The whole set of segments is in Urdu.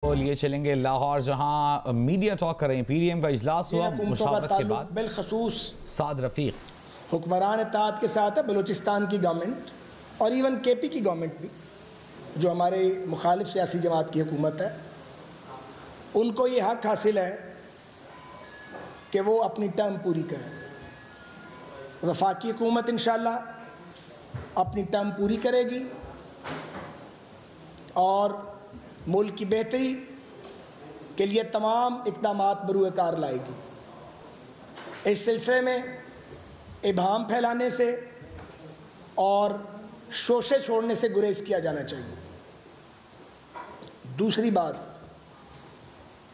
لیے چلیں گے لاہور، جہاں میڈیا ٹاک کر رہے ہیں۔ پی ڈی ایم کا اجلاس ہوا مشاورت کے بعد، بالخصوص سعد رفیق حکمران اتحاد کے ساتھ ہے بلوچستان کی گورنمنٹ اور ایون کے پی کی گورنمنٹ بھی، جو ہمارے مخالف سیاسی جماعت کی حکومت ہے، ان کو یہ حق حاصل ہے کہ وہ اپنی ٹرم پوری کریں۔ وفاقی حکومت انشاءاللہ اپنی ٹرم پوری کرے گی اور ملک کی بہتری کے لیے تمام اقدامات بروئے کار لائے گی۔ اس سلسلے میں ابہام پھیلانے سے اور شوشے چھوڑنے سے گریز کیا جانا چاہیے۔ دوسری بات،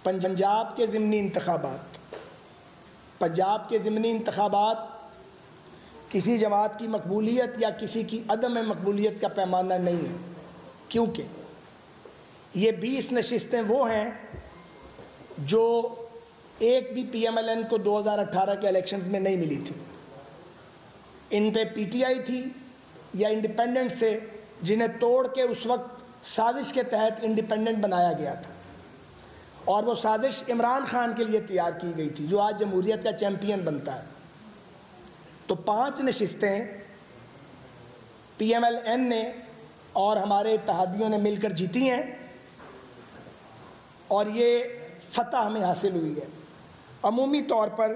پنجاب کے ضمنی انتخابات کسی جماعت کی مقبولیت یا کسی کی عدم مقبولیت کا پیمانہ نہیں ہے، کیونکہ یہ 20 نشستیں وہ ہیں جو ایک بھی پی ایم ایل این کو 2018 کے الیکشنز میں نہیں ملی تھی۔ ان پہ پی ٹی آئی تھی یا انڈیپینڈنٹ سے، جنہیں توڑ کے اس وقت سازش کے تحت انڈیپینڈنٹ بنایا گیا تھا، اور وہ سازش عمران خان کے لیے تیار کی گئی تھی، جو آج جمہوریت کا چیمپئن بنتا ہے۔ تو 5 نشستیں پی ایم ایل این نے اور ہمارے اتحادیوں نے مل کر جیتی ہیں، اور یہ فتح ہمیں حاصل ہوئی ہے۔ عمومی طور پر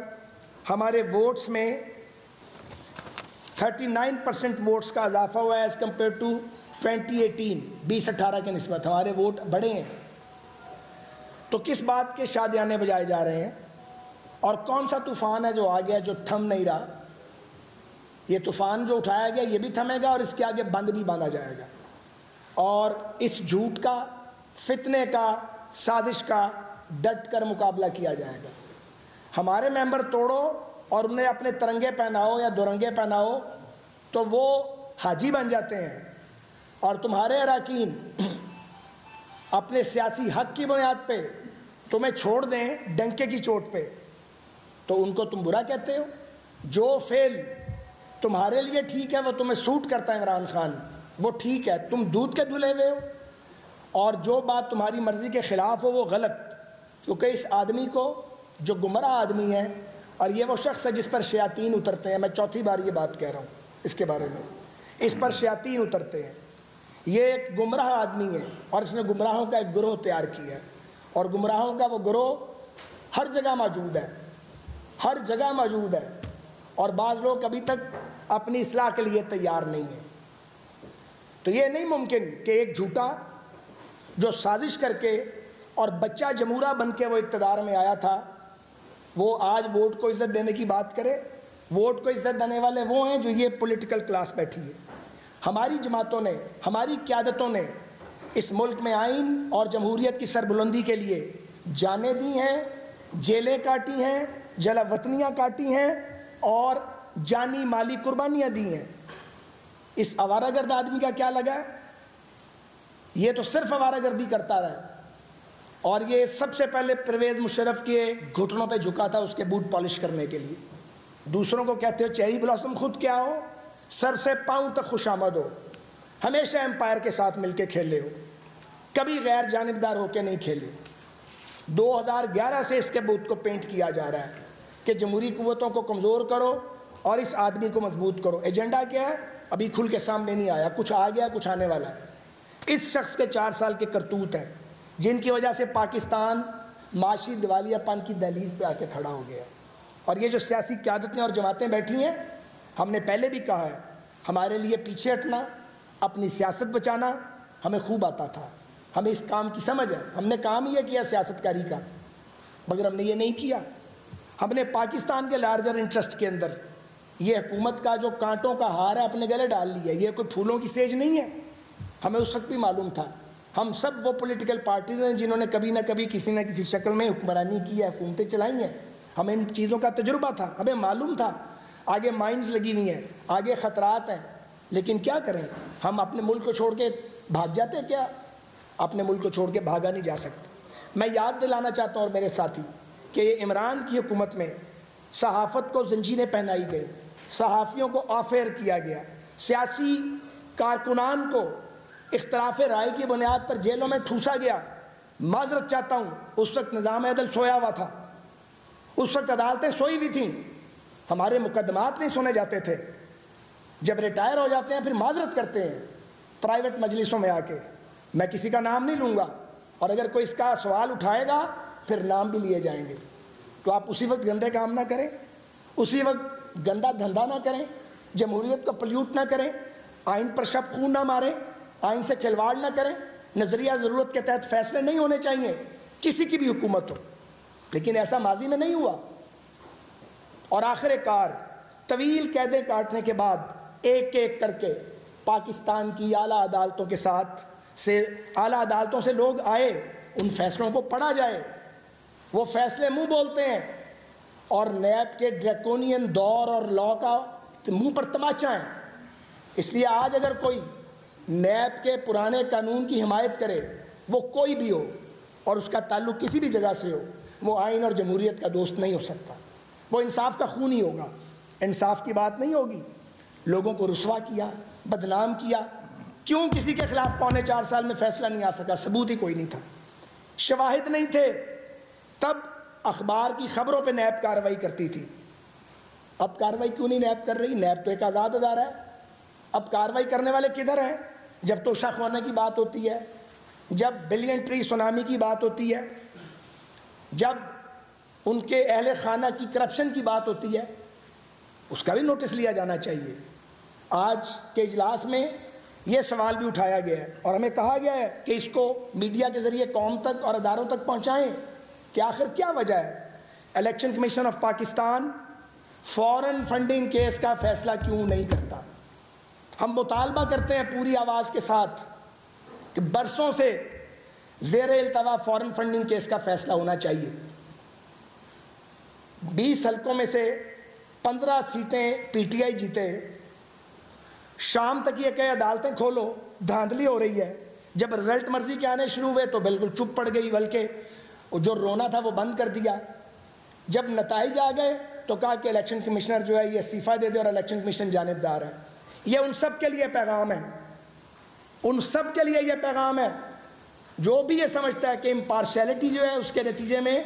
ہمارے ووٹس میں 39% ووٹس کا اضافہ ہوا ہے ایز کمپیئر ٹو 2018 کے نسبت ہمارے ووٹ بڑھے ہیں۔ تو کس بات کے شادیانے بجائے جا رہے ہیں، اور کون سا طوفان ہے جو آ گیا جو تھم نہیں رہا؟ یہ طوفان جو اٹھایا گیا یہ بھی تھمے گا اور اس کے آگے بند بھی باندھا جائے گا، اور اس جھوٹ کا، فتنے کا، سازش کا ڈٹ کر مقابلہ کیا جائے گا۔ ہمارے ممبر توڑو اور انہیں اپنے ترنگے پہناؤ یا دورنگے پہناؤ تو وہ حاجی بن جاتے ہیں، اور تمہارے اراکین اپنے سیاسی حق کی بنیاد پہ تمہیں چھوڑ دیں ڈنکے کی چوٹ پہ، تو ان کو تم برا کہتے ہو۔ جو فعل تمہارے لیے ٹھیک ہے وہ تمہیں سوٹ کرتا ہے عمران خان، وہ ٹھیک ہے، تم دودھ کے دھلے ہوئے ہو، اور جو بات تمہاری مرضی کے خلاف ہو وہ غلط، کیونکہ اس آدمی کو، جو گمراہ آدمی ہے، اور یہ وہ شخص ہے جس پر شیاطین اترتے ہیں، میں چوتھی بار یہ بات کہہ رہا ہوں اس کے بارے میں، اس پر شیاطین اترتے ہیں۔ یہ ایک گمراہ آدمی ہے اور اس نے گمراہوں کا ایک گروہ تیار کیا ہے، اور گمراہوں کا وہ گروہ ہر جگہ موجود ہے، ہر جگہ موجود ہے، اور بعض لوگ ابھی تک اپنی اصلاح کے لیے تیار نہیں ہیں۔ تو یہ نہیں ممکن کہ ایک جھوٹا جو سازش کر کے اور بچہ جمہورہ بن کے وہ اقتدار میں آیا تھا، وہ آج ووٹ کو عزت دینے کی بات کرے۔ ووٹ کو عزت دینے والے وہ ہیں جو یہ پولیٹیکل کلاس بیٹھی ہے۔ ہماری جماعتوں نے، ہماری قیادتوں نے اس ملک میں آئین اور جمہوریت کی سربلندی کے لیے جانیں دی ہیں، جیلیں کاٹی ہیں، جلا وطنیاں کاٹی ہیں، اور جانی مالی قربانیاں دی ہیں۔ اس آوارہ گرد آدمی کا کیا لگا ہے؟ یہ تو صرف آوارہ گردی کرتا رہا، اور یہ سب سے پہلے پرویز مشرف کے گھٹنوں پہ جھکا تھا اس کے بوٹ پالش کرنے کے لیے۔ دوسروں کو کہتے ہو چیری بلاسم، خود کیا ہو؟ سر سے پاؤں تک خوش آمد ہو، ہمیشہ امپائر کے ساتھ مل کے کھیلے ہو، کبھی غیر جانبدار ہو کے نہیں کھیلے۔ 2011 سے اس کے بوت کو پینٹ کیا جا رہا ہے کہ جمہوری قوتوں کو کمزور کرو اور اس آدمی کو مضبوط کرو۔ ایجنڈا کیا ہے؟ ابھی کھل کے سامنے نہیں آیا، کچھ آ گیا، کچھ آنے والا ہے۔ اس شخص کے 4 سال کے کرتوت ہیں جن کی وجہ سے پاکستان معاشی دیوالیہ پن کی دہلیز پہ آ کے کھڑا ہو گیا۔ اور یہ جو سیاسی قیادتیں اور جماعتیں بیٹھی ہیں، ہم نے پہلے بھی کہا ہے، ہمارے لیے پیچھے ہٹنا، اپنی سیاست بچانا ہمیں خوب آتا تھا، ہمیں اس کام کی سمجھ ہے، ہم نے کام یہ کیا سیاست کاری کا، مگر ہم نے یہ نہیں کیا۔ ہم نے پاکستان کے لارجر انٹرسٹ کے اندر یہ حکومت کا جو کانٹوں کا ہار ہے اپنے گلے ڈال لیا۔ یہ کوئی پھولوں کی سیج نہیں ہے، ہمیں اس وقت بھی معلوم تھا۔ ہم سب وہ پولیٹیکل پارٹیز ہیں جنہوں نے کبھی نہ کبھی کسی نہ کسی شکل میں حکمرانی کی ہے، حکومتیں چلائی ہیں، ہمیں ان چیزوں کا تجربہ تھا، ہمیں معلوم تھا آگے مائنز لگی ہوئی ہیں، آگے خطرات ہیں، لیکن کیا کریں، ہم اپنے ملک کو چھوڑ کے بھاگ جاتے؟ کیا اپنے ملک کو چھوڑ کے بھاگا نہیں جا سکتا۔ میں یاد دلانا چاہتا ہوں اور میرے ساتھی کہ یہ عمران کی حکومت میں صحافت کو زنجیریں پہنائی گئی، صحافیوں کو آف ایئر کیا گیا، سیاسی کارکنان کو اختلاف رائے کی بنیاد پر جیلوں میں ٹھوسا گیا، معذرت چاہتا ہوں، اس وقت نظام عدل سویا ہوا تھا، اس وقت عدالتیں سوئی ہوئی تھیں، ہمارے مقدمات نہیں سنے جاتے تھے. جب ریٹائر ہو جاتے ہیں پھر معذرت کرتے ہیں پرائیویٹ مجلسوں میں آ کے. میں کسی کا نام نہیں لوں گا، اور اگر کوئی اس کا سوال اٹھائے گا پھر نام بھی لیے جائیں گے. تو آپ اسی وقت گندے کام نہ کریں، اسی وقت گندا دھندا نہ کریں، جمہوریت کو پلیوٹ نہ کریں، آئین پر شب خون نہ ماریں، آئین سے کھلواڑ نہ کریں. نظریہ ضرورت کے تحت فیصلے نہیں ہونے چاہیے، کسی کی بھی حکومت ہو، لیکن ایسا ماضی میں نہیں ہوا. اور آخر کار طویل قیدیں کاٹنے کے بعد ایک ایک کر کے پاکستان کی اعلیٰ عدالتوں کے ساتھ سے اعلیٰ عدالتوں سے لوگ آئے، ان فیصلوں کو پڑھا جائے. وہ فیصلے منہ بولتے ہیں اور نیب کے ڈریکونین دور اور لا کا منہ پر تماچا ہے. اس لیے آج اگر کوئی نیب کے پرانے قانون کی حمایت کرے، وہ کوئی بھی ہو اور اس کا تعلق کسی بھی جگہ سے ہو، وہ آئین اور جمہوریت کا دوست نہیں ہو سکتا. وہ انصاف کا خونی ہوگا، انصاف کی بات نہیں ہوگی. لوگوں کو رسوا کیا، بدنام کیا. کیوں کسی کے خلاف 4.25 سال میں فیصلہ نہیں آ سکا؟ ثبوت ہی کوئی نہیں تھا، شواہد نہیں تھے. تب اخبار کی خبروں پہ نیب کارروائی کرتی تھی. اب کارروائی کیوں نہیں نیب کر رہی؟ نیب تو ایک آزاد ادارہ ہے. اب کارروائی کرنے والے کدھر ہیں؟ جب توشہ خانہ کی بات ہوتی ہے، جب بلین ٹری سونامی کی بات ہوتی ہے، جب ان کے اہل خانہ کی کرپشن کی بات ہوتی ہے، اس کا بھی نوٹس لیا جانا چاہیے. آج کے اجلاس میں یہ سوال بھی اٹھایا گیا ہے اور ہمیں کہا گیا ہے کہ اس کو میڈیا کے ذریعے قوم تک اور اداروں تک پہنچائیں کہ آخر کیا وجہ ہے election commission of Pakistan foreign funding case کا فیصلہ کیوں نہیں کرتا. ہم مطالبہ کرتے ہیں پوری آواز کے ساتھ کہ برسوں سے زیر التوا فورن فنڈنگ کیس کا فیصلہ ہونا چاہیے. 20 حلقوں میں سے 15 سیٹیں پی ٹی آئی جیتے. شام تک یہ کہ عدالتیں کھولو، دھاندلی ہو رہی ہے. جب رزلٹ مرضی کے آنے شروع ہوئے تو بالکل چپ پڑ گئی، بلکہ جو رونا تھا وہ بند کر دیا. جب نتائج آ گئے تو کہا کہ الیکشن کمشنر جو ہے یہ استعفیٰ دے دے اور الیکشن کمیشن جانبدار ہے. یہ ان سب کے لیے پیغام ہے، ان سب کے لیے یہ پیغام ہے جو بھی یہ سمجھتا ہے کہ امپارشیلٹی جو ہے اس کے نتیجے میں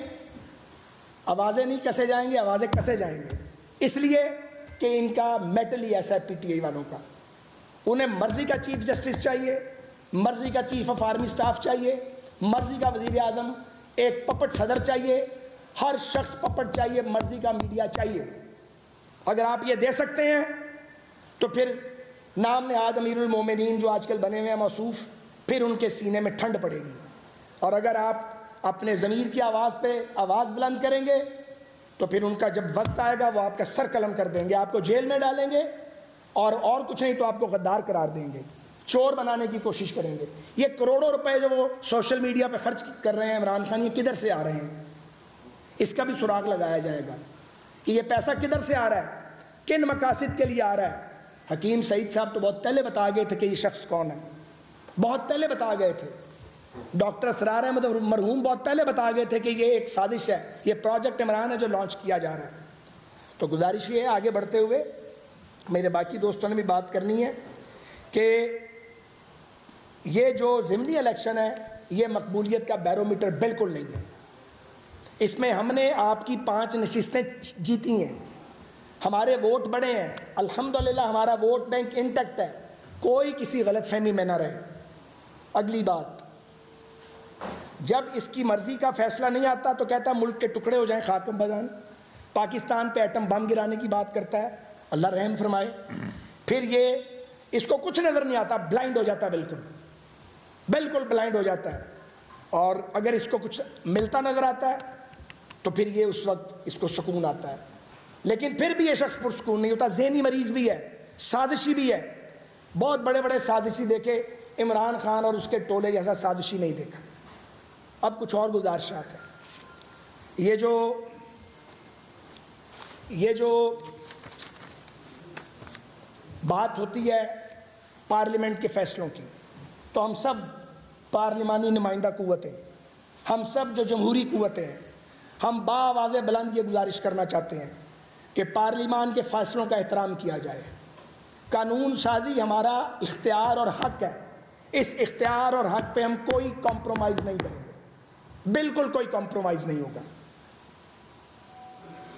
آوازیں نہیں کسے جائیں گے، آوازیں کسے جائیں گے. اس لیے کہ ان کا میٹل ہی ایسا ہے پی ٹی آئی والوں کا. انہیں مرضی کا چیف جسٹس چاہیے، مرضی کا چیف آف آرمی سٹاف چاہیے، مرضی کا وزیر اعظم، ایک پپٹ صدر چاہیے، ہر شخص پپٹ چاہیے، مرضی کا میڈیا چاہیے. اگر آپ یہ دے سکتے ہیں تو پھر نام نہاد امیر المومنین جو آج کل بنے ہوئے ہیں موصوف، پھر ان کے سینے میں ٹھنڈ پڑے گی. اور اگر آپ اپنے ضمیر کی آواز پہ آواز بلند کریں گے تو پھر ان کا جب وقت آئے گا وہ آپ کا سر قلم کر دیں گے، آپ کو جیل میں ڈالیں گے اور کچھ نہیں تو آپ کو غدار قرار دیں گے، چور بنانے کی کوشش کریں گے. یہ کروڑوں روپے جو وہ سوشل میڈیا پہ خرچ کر رہے ہیں عمران خان، یہ کدھر سے آ رہے ہیں؟ اس کا بھی سراغ لگایا جائے گا کہ یہ پیسہ کدھر سے آ رہا ہے، کن مقاصد کے لیے آ رہا ہے. حکیم سعید صاحب تو بہت پہلے بتا گئے تھے کہ یہ شخص کون ہے، بہت پہلے بتا گئے تھے. ڈاکٹر اسرار احمد مرحوم بہت پہلے بتا گئے تھے کہ یہ ایک سازش ہے، یہ پروجیکٹ عمران ہے جو لانچ کیا جا رہا ہے. تو گزارش یہ ہے آگے بڑھتے ہوئے، میرے باقی دوستوں نے بھی بات کرنی ہے کہ یہ جو ضمنی الیکشن ہے یہ مقبولیت کا بیرومیٹر بالکل نہیں ہے. اس میں ہم نے آپ کی 5 نشستیں جیتی ہیں، ہمارے ووٹ بڑے ہیں، الحمدللہ ہمارا ووٹ بینک انٹیکٹ ہے، کوئی کسی غلط فہمی میں نہ رہے. اگلی بات، جب اس کی مرضی کا فیصلہ نہیں آتا تو کہتا ہے ملک کے ٹکڑے ہو جائیں خاکم بدان، پاکستان پہ ایٹم بم گرانے کی بات کرتا ہے، اللہ رحم فرمائے. پھر یہ اس کو کچھ نظر نہیں آتا، بلائنڈ ہو جاتا ہے، بالکل بلائنڈ ہو جاتا ہے. اور اگر اس کو کچھ ملتا نظر آتا ہے تو پھر یہ اس وقت اس کو سکون آتا ہے. لیکن پھر بھی یہ شخص پرسکون نہیں ہوتا، ذہنی مریض بھی ہے، سازشی بھی ہے. بہت بڑے بڑے سازشی دیکھے، عمران خان اور اس کے ٹولے جیسا سازشی نہیں دیکھا. اب کچھ اور گزارشات ہیں. یہ جو بات ہوتی ہے پارلیمنٹ کے فیصلوں کی، تو ہم سب پارلیمانی نمائندہ قوتیں، ہم سب جو جمہوری قوتیں ہیں، ہم باآواز بلند یہ گزارش کرنا چاہتے ہیں کہ پارلیمان کے فیصلوں کا احترام کیا جائے. قانون سازی ہمارا اختیار اور حق ہے، اس اختیار اور حق پہ ہم کوئی کمپرومائز نہیں کریں گے. بالکل کوئی کمپرومائز نہیں ہوگا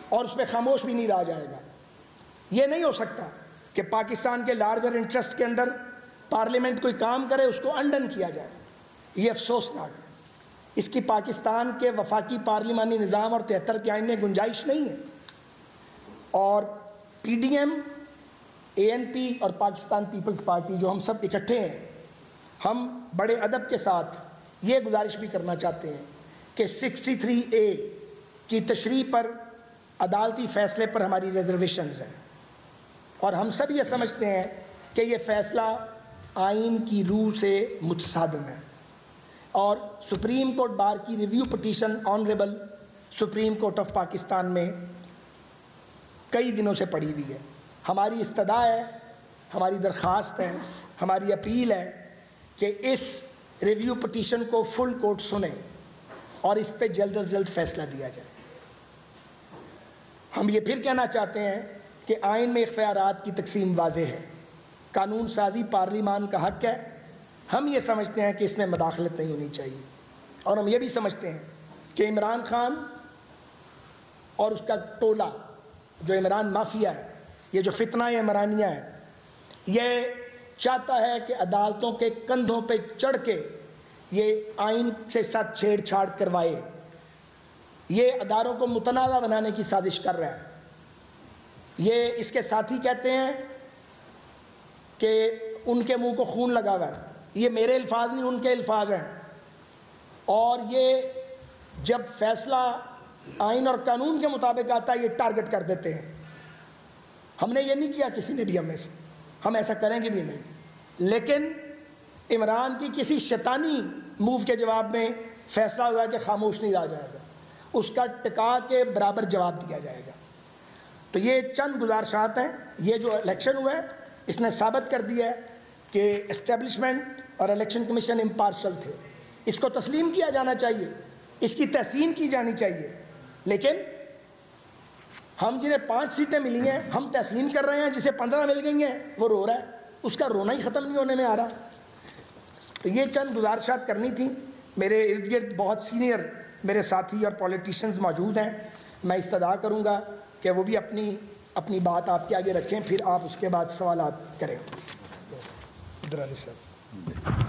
اور اس پہ خاموش بھی نہیں رہا جائے گا. یہ نہیں ہو سکتا کہ پاکستان کے لارجر انٹرسٹ کے اندر پارلیمنٹ کوئی کام کرے اس کو انڈن کیا جائے. یہ افسوسناک ہے. اس کی پاکستان کے وفاقی پارلیمانی نظام اور 73 کے آئین میں گنجائش نہیں ہے. اور پی ڈی ایم, اے این پی اور پاکستان پیپلز پارٹی جو ہم سب اکٹھے ہیں, ہم بڑے ادب کے ساتھ یہ گزارش بھی کرنا چاہتے ہیں کہ 63A کی تشریح پر, عدالتی فیصلے پر ہماری ریزرویشنز ہیں, اور ہم سب یہ سمجھتے ہیں کہ یہ فیصلہ آئین کی روح سے متصادم ہے. اور سپریم کورٹ بار کی review petition honourable supreme court of Pakistan میں کئی دنوں سے پڑی ہوئی ہے. ہماری استدعا ہے, ہماری درخواست ہے, ہماری اپیل ہے کہ اس ریویو پٹیشن کو فل کورٹ سنیں اور اس پہ جلد از جلد فیصلہ دیا جائے. ہم یہ پھر کہنا چاہتے ہیں کہ آئین میں اختیارات کی تقسیم واضح ہے. قانون سازی پارلیمان کا حق ہے. ہم یہ سمجھتے ہیں کہ اس میں مداخلت نہیں ہونی چاہیے. اور ہم یہ بھی سمجھتے ہیں کہ عمران خان اور اس کا ٹولہ, جو عمران مافیا ہے, یہ جو فتنہ عمرانیہ ہے, یہ چاہتا ہے کہ عدالتوں کے کندھوں پہ چڑھ کے یہ آئین سے ساتھ چھیڑ چھاڑ کروائے. یہ اداروں کو متنازع بنانے کی سازش کر رہا ہے. یہ اس کے ساتھی کہتے ہیں کہ ان کے منہ کو خون لگا ہوا ہے. یہ میرے الفاظ نہیں, ان کے الفاظ ہیں. اور یہ جب فیصلہ آئین اور قانون کے مطابق آتا ہے یہ ٹارگٹ کر دیتے ہیں. ہم نے یہ نہیں کیا کسی نے بھی ہم میں سے, ہم ایسا کریں گے بھی نہیں. لیکن عمران کی کسی شیطانی موو کے جواب میں فیصلہ ہوا کہ خاموش نہیں رہا جائے گا, اس کا ٹکا کے برابر جواب دیا جائے گا. تو یہ چند گزارشات ہیں. یہ جو الیکشن ہوا ہے اس نے ثابت کر دیا ہے کہ اسٹیبلشمنٹ اور الیکشن کمیشن امپارشل تھے. اس کو تسلیم کیا جانا چاہیے, اس کی تحسین کی جانی چاہیے. لیکن ہم جنہیں 5 سیٹیں ملی ہیں ہم تحسین کر رہے ہیں, جسے 15 مل گئی ہیں وہ رو رہا ہے, اس کا رونا ہی ختم نہیں ہونے میں آ رہا. تو یہ چند گزارشات کرنی تھی. میرے ارد گرد بہت سینئر میرے ساتھی اور پولیٹیشنز موجود ہیں. میں استدعا کروں گا کہ وہ بھی اپنی بات آپ کے آگے رکھیں, پھر آپ اس کے بعد سوالات کریں. عبدالعلی صاحب.